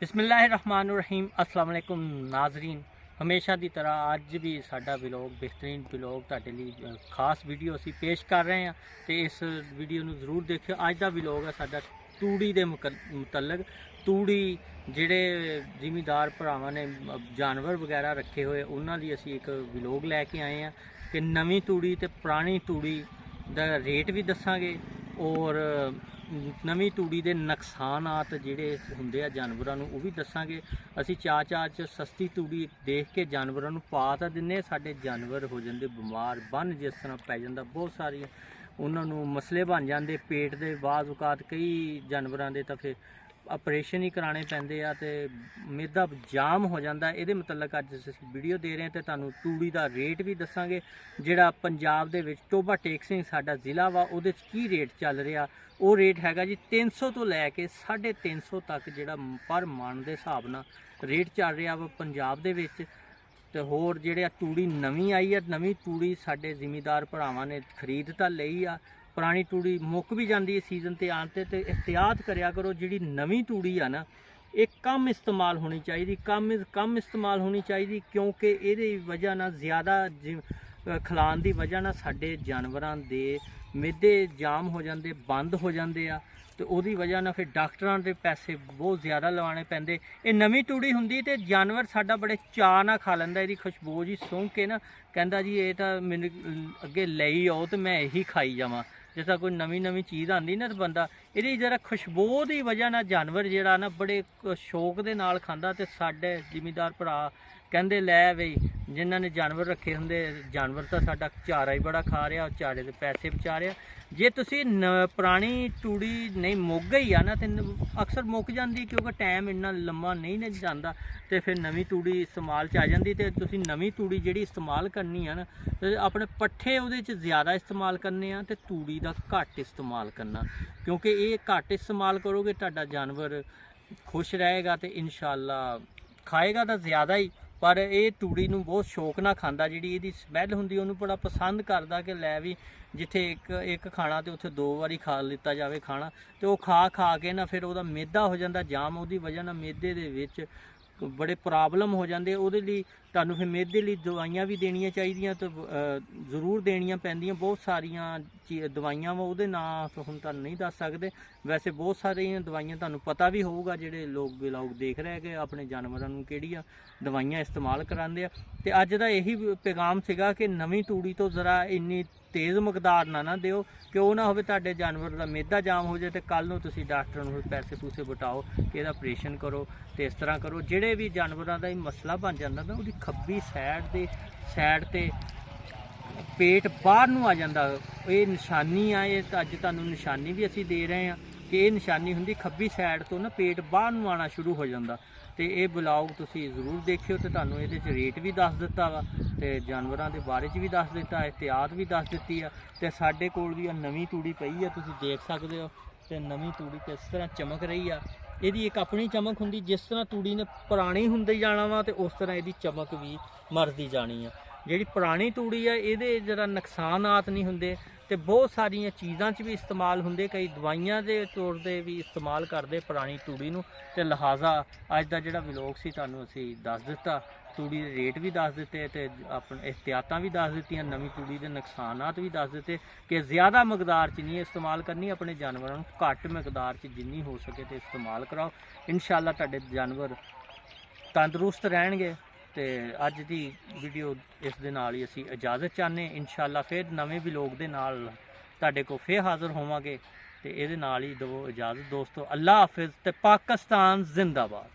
बिस्मिल्लाहिर्रहमानिर्रहीम अस्सलाम वालेकुम नाजरीन। हमेशा की तरह अज भी साडा व्लॉग बेहतरीन व्लॉग तुहाडे लई खास वीडियो असी पेश कर रहे हैं तो इस वीडियो नूं जरूर देखियो। अज का व्लॉग है साडा तूड़ी के मुतलक। तूड़ी जिहड़े जिमीदार भरावां ने जानवर वगैरह रखे हुए उन्हां लई असी एक व्लॉग लैके आए हैं कि नवीं तूड़ी ते पुरानी तूड़ी दा रेट भी दसांगे और नवीं तूड़ी के नुकसानात जिहड़े हुंदे आ जानवरां नूं ओह भी दसांगे। असी चाऽ च सस्ती तूड़ी देख के जानवरां नूं पा तां दिन्ने, साडे जानवर हो जांदे बीमार, बन जिस तरह पै जांदा, बहुत सारियां उन्हां नूं मसले बन जांदे पेट दे। बाज़ औकात कई जानवरां दे तां फिर ऑपरेशन ही कराने पैंदे आ ते मैदा जाम हो जाता। ये मतलब अज असीं वीडियो दे रहे हैं तो तुहानूं तूड़ी का रेट भी दसांगे। जिहड़ा पंजाब दे विच टोबा टेक सिंह साडा ज़िला वा उहदे च की रेट चल रहा, वो रेट हैगा जी 300 तो लैके 350 तक जिहड़ा पर मन के हिसाब नाल रेट चल रहा वा पंजाब दे विच। ते होर जिहड़े तूड़ी नवीं आई है, नवीं तूड़ी साडे जिमीदार भरावां ने खरीद तां लई आ। पुरानी तूड़ी मुक भी जाती है सीजन ते आन ते एहतियात करया करो। जिहड़ी नवीं तूड़ी आ ना, ये कम इस्तेमाल होनी चाहिए, कम इस्तेमाल होनी चाहिए, क्योंकि ये वजह ना ज़्यादा खिलान की वजह ना साडे जानवरां दे मैदे जाम हो जाते, बंद हो जाते आ। तो उहदी वजह ना फिर डॉक्टरां दे पैसे बहुत ज़्यादा लवाने पैंदे। ये नवीं तूड़ी हुंदी ते जानवर साडा बड़े चाऽ नाल खा लैंदा। इहदी खुशबू जी सूंघ के ना कहंदा जी ये तां मैनूं अगे लई आओ तो मैं यही खाई जावां। जिसदा कोई नवीं चीज़ आती ना तो बंदा ये जरा खुशबू की वजह ना जानवर जिहड़ा ना बड़े शौक दे नाल खांदा। ते साडे जिमीदार भरा कहंदे लै बई जिन्हां ने जानवर रखे होंदे, जानवर तो साडा चारा ही बड़ा खा रहा, चारे के पैसे बचा रहा। जे तुसी पुरानी तूड़ी नहीं मुक गई है ना तो अक्सर मुक जाती, क्योंकि टाइम इन्ना लम्मा नहीं जाता तो फिर नवीं तूड़ी इस्तेमाल च आ जाती। तो तुसी नवीं तूड़ी जिहड़ी इस्तेमाल करनी है ना तो अपने पट्ठे उहदे च ज़्यादा इस्तेमाल करने आ ते तूड़ी दा घट इस्तेमाल करना, क्योंकि ये घट इस्तेमाल करोगे तुहाडा जानवर खुश रहेगा तो इंशाअल्लाह खाएगा तो ज़्यादा ही। पर ये तूड़ी नूं बहुत शौक नाल खांदा, जिहड़ी इहदी स्मैल हुंदी उहनूं बड़ा पसंद करदा कि लै भी जिथे एक खाना तो उत्थे 2 बारी खा लिता जाए खाना। तो वह खा के ना फिर वह मैदा हो जाता जाम, उसकी वजह ना मैदे दे विच बड़े प्रॉब्लम हो जाते। वो तुहानूं फिर मैदे लई दवाइयां भी देनियां चाहिदियां, तो जरूर देनियां पैंदियां। बहुत सारियां दवाइयां वा उहदे नाम तो हुण तुहानूं नहीं दस सकदे। वैसे बहुत सारियां दवाइयां तुहानूं पता भी होऊगा, जिहड़े लोग देख रहे कि अपने जानवरां नूं किहड़ियां दवाइयां इस्तेमाल करांदे आ। ते अज दा यही पैगाम सीगा कि नवीं तूड़ी तो ज़रा इन्नी तेज़ मकदार ना दिओ कि वह ना होवे तुहाडे जानवर का मैदा जाम हो जाए तो कल नूं तुसीं डॉक्टर नूं पैसे पूसे बटाओ कि इहदा ऑपरेशन करो तो इस तरह करो। जिहड़े भी जानवरां दा मसला बन जाता ना, उहदी खब्बी साइड ते पेट बाहर नूं आ जाता। ये निशानी आ, ये अज तुहानूं निशानी भी असीं दे रहे हैं कि ये निशानी हुंदी खब्बी साइड तो ना पेट बाहर नूं आना शुरू हो जाता। तो ये ब्लॉग तुसीं जरूर देखियो। तो तुहानूं इहदे च रेट भी दस दिता वा ते जानवरां दे बारे च भी दस दिता, एहतियात भी दस दित्ती आ। ते साडे कोल भी नवीं तूड़ी पई आ, तुसीं देख सकदे हो। ते नवीं तूड़ी किस तरह चमक रही आ, इहदी एक अपनी चमक हुंदी। जिस तरह तूड़ी ने पुरानी हुंदी जाना वा ते उस तरह इहदी चमक भी मरदी जानी आ। जिहड़ी पुरानी तूड़ी आ इहदे जरा नुकसानात नहीं हुंदे ते बहुत सारियां चीज़ां च भी इस्तेमाल हुंदे, कई दवाइयां दे तौर ते भी इस्तेमाल करदे पुरानी तूड़ी नूं। ते लिहाजा अज दा जिहड़ा व्लॉग सी तुहानूं असीं दस दित्ता, तूड़ी दे रेट भी दस दित्ते ते अपने एहतियातां भी दस दित्तियां, नवीं तूड़ी दे नुकसानात भी दस दित्ते कि ज़्यादा मकदार च नहीं इस्तेमाल करनी, अपने जानवरां नूं घट मकदार च जिन्नी हो सके तो इस्तेमाल कराओ। इंशाअल्लाह तुहाडे जानवर तंदरुस्त रहणगे। तो अज की वीडियो इस दे नाल ही असीं इजाज़त चाहते। इंशाअल्लाह फिर नवें व्लॉग दे नाल तुहाडे कोल फिर हाज़र होवांगे। तो इहदे नाल ही दवो इजाज़त दोस्तों। अल्लाह हाफिज़ ते पाकिस्तान जिंदाबाद।